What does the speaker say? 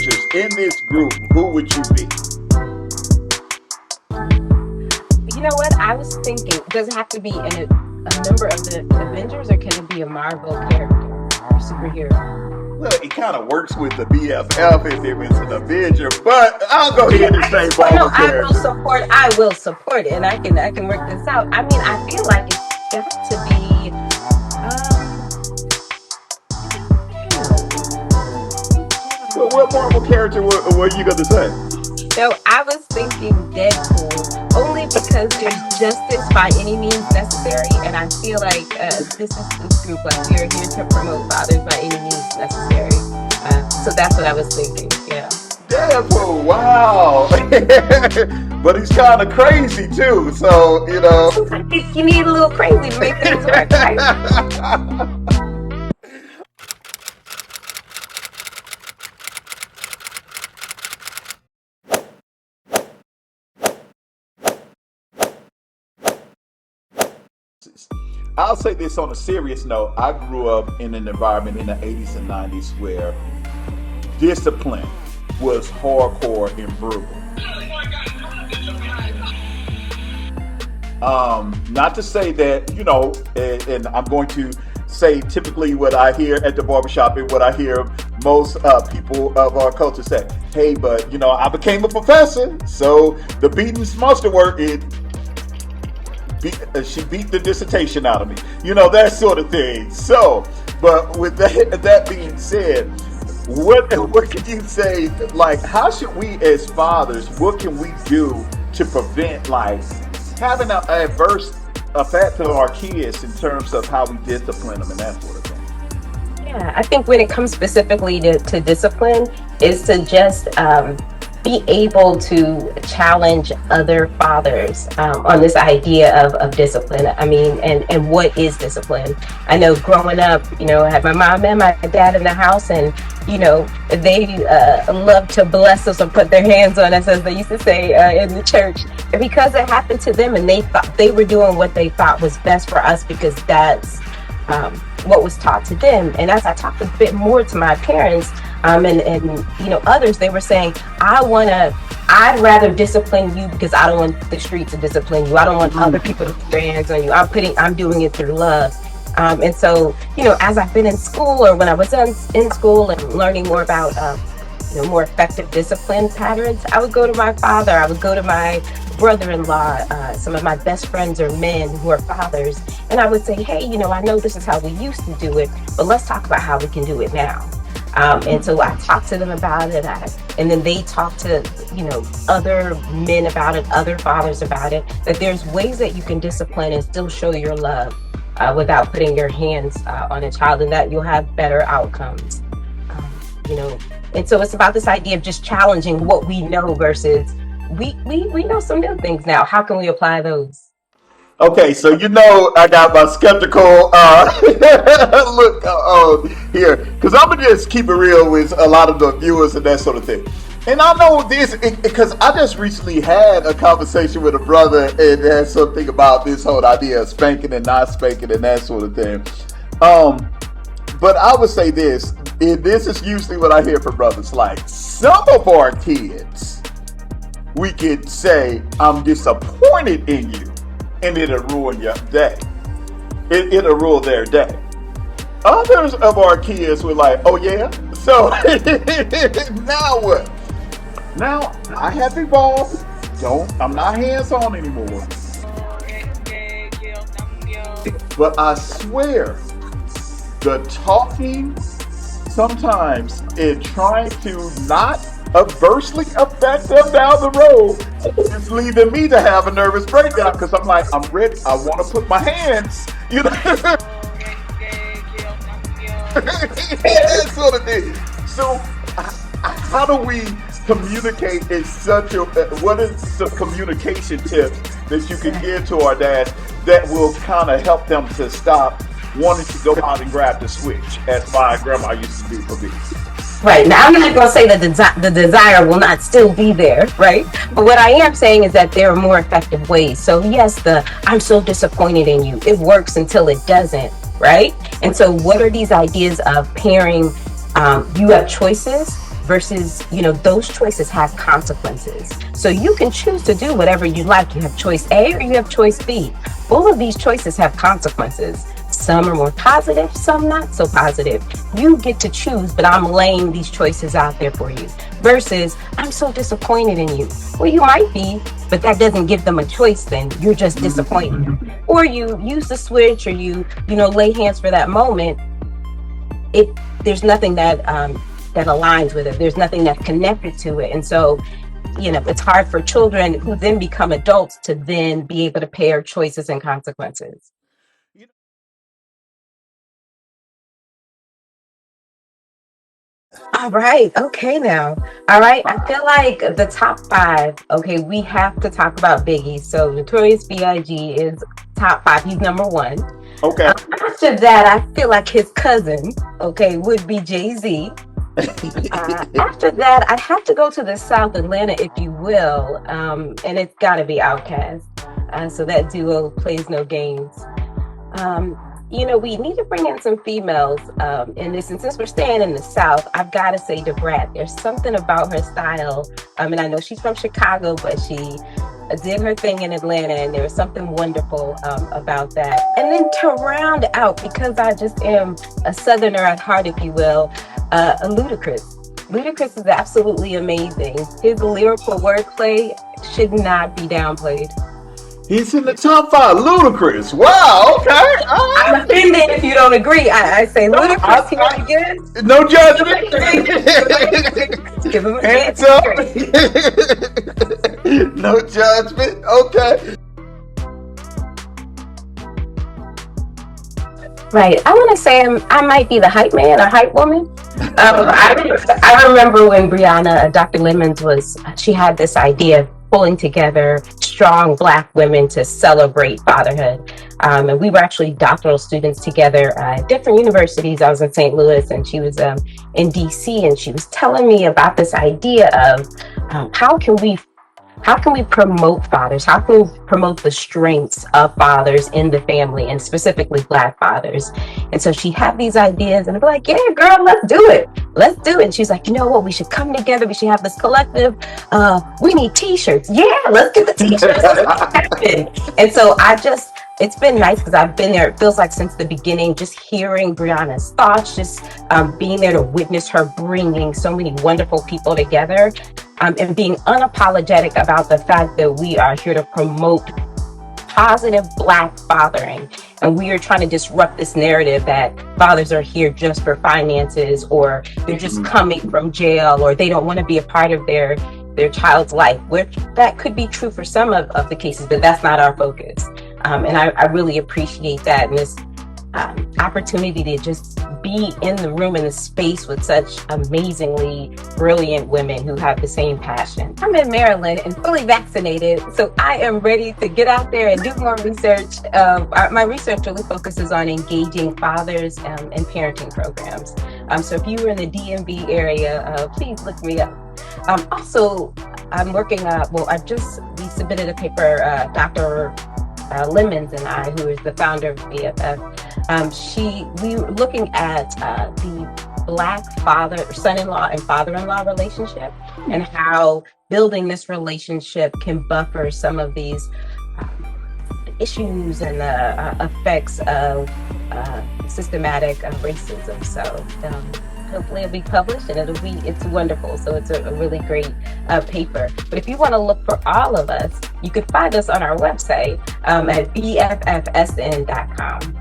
Avengers in this group, who would you be? You know what? I was thinking, does it have to be a member of the Avengers, or can it be a Marvel character or superhero? Well, it kind of works with the BFF if it was an Avenger, but I'll go ahead and say Well, no, Marvel character. I will support it, and I can work this out. I mean, I feel like it's got to be. Well, what Marvel character were you going to say? No, I was thinking Deadpool, only because there's justice by any means necessary, and I feel like this group, like we are here to promote fathers by any means necessary. So that's what I was thinking. Yeah. Deadpool, wow. But he's kind of crazy too, so, you know. Sometimes you need a little crazy to make things work, right? I'll say this on a serious note. I grew up in an environment in the 80s and 90s where discipline was hardcore and brutal. Not to say that, you know, and I'm going to say typically what I hear at the barbershop and what I hear most people of our culture say, hey, but, you know, I became a professor, so the beating's mustard work, she beat the dissertation out of me, you know, that sort of thing. So, but with that being said, what can you say, like, how should we as fathers, what can we do to prevent, like, having an adverse effect on our kids in terms of how we discipline them and that sort of thing? Yeah, I think when it comes specifically to discipline, is to just be able to challenge other fathers on this idea of discipline. I mean, and what is discipline? I know growing up, you know, I had my mom and my dad in the house, and, you know, they love to bless us or put their hands on us, as they used to say in the church. And because it happened to them, and they thought they were doing what they thought was best for us, because that's what was taught to them. And as I talked a bit more to my parents, and you know, others, they were saying, I'd rather discipline you because I don't want the street to discipline you. I don't want other people to put their hands on you. I'm doing it through love. And so, you know, as I've been in school, or when I was in school and learning more about, you know, more effective discipline patterns, I would go to my father, I would go to my brother-in-law, some of my best friends are men who are fathers, and I would say, hey, you know, I know this is how we used to do it, but let's talk about how we can do it now. And so I talked to them about it, and then they talked to, you know, other men about it, other fathers about it, that there's ways that you can discipline and still show your love without putting your hands on a child, and that you'll have better outcomes. You know, and so it's about this idea of just challenging what we know versus we know some new things now. How can we apply those? Okay, so you know I got my skeptical look here, because I'm gonna just keep it real with a lot of the viewers and that sort of thing. And I know this because I just recently had a conversation with a brother and had something about this whole idea of spanking and not spanking and that sort of thing. But I would say this, and this is usually what I hear from brothers, like, some of our kids, we could say, I'm disappointed in you, and it'll ruin your day. It'll ruin their day. Others of our kids were like, oh yeah? So, now what? Now, I have evolved. I'm not hands-on anymore. But I swear, the talking sometimes in trying to not adversely affect them down the road is leading me to have a nervous breakdown, because I'm like, I'm ready. I want to put my hands, you know, that sort of thing. So, how do we communicate in such a, what is some communication tips that you can give to our dads that will kind of help them to stop wanting to go out and grab the switch, as my grandma used to do for me? Right. Now, I'm not going to say that the desire will not still be there, right? But what I am saying is that there are more effective ways. So yes, I'm so disappointed in you. It works until it doesn't, right? And so what are these ideas of pairing, you have choices versus, those choices have consequences. So you can choose to do whatever you like. You have choice A or you have choice B. All of these choices have consequences. Some are more positive, some not so positive. You get to choose, but I'm laying these choices out there for you. Versus, I'm so disappointed in you. Well, you might be, but that doesn't give them a choice then. You're just disappointed. Or you use the switch, or you lay hands for that moment. There's nothing that aligns with it. There's nothing that's connected to it. And so, it's hard for children who then become adults to then be able to pair choices and consequences. All right. Okay, now. All right. I feel like the top 5. Okay, we have to talk about Biggie. So Notorious B.I.G. is top 5. He's number 1. Okay. After that, I feel like his cousin, would be Jay-Z. After that, I'd have to go to the South, Atlanta, if you will, and it's got to be Outkast. So that duo plays no games. We need to bring in some females in this. And since we're staying in the South, I've got to say DeBrat. There's something about her style. And I know she's from Chicago, but she did her thing in Atlanta, and there was something wonderful about that. And then to round out, because I just am a Southerner at heart, if you will, Ludacris. Ludacris is absolutely amazing. His lyrical wordplay should not be downplayed. He's in the top 5. Ludacris. Wow. Okay. I'm offended if you don't agree. I say Ludacris here again. No judgment. Give him a hands up. No judgment. Okay. Right. I want to say I might be the hype man or hype woman. I remember when Brianna, Dr. Lemons, she had this idea of pulling together strong Black women to celebrate fatherhood. And we were actually doctoral students together at different universities. I was in St. Louis and she was in DC, and she was telling me about this idea of how can we promote fathers? How can we promote the strengths of fathers in the family, and specifically Black fathers? And so she had these ideas, and I'd be like, yeah, girl, let's do it. Let's do it. And she's like, you know what? We should come together. We should have this collective. We need t-shirts. Yeah, let's get the t-shirts. Let's make it happen. And so it's been nice because I've been there, it feels like since the beginning, just hearing Brianna's thoughts, just being there to witness her bringing so many wonderful people together, and being unapologetic about the fact that we are here to promote positive Black fathering. And we are trying to disrupt this narrative that fathers are here just for finances, or they're just coming from jail, or they don't want to be a part of their child's life, which that could be true for some of the cases, but that's not our focus. And I really appreciate that, and this opportunity to just be in the room, in the space with such amazingly brilliant women who have the same passion. I'm in Maryland and fully vaccinated, so I am ready to get out there and do more research. My research really focuses on engaging fathers and parenting programs. So if you were in the DMV area, please look me up. Also, I'm working, we submitted a paper, Dr. Lemons and I, who is the founder of BFF, we were looking at the Black son-in-law and father-in-law relationship, and how building this relationship can buffer some of these issues and the effects of systematic racism. So hopefully it'll be published, and it's wonderful. So it's a really great paper. But if you want to look for all of us, you can find us on our website at BFFSN.com.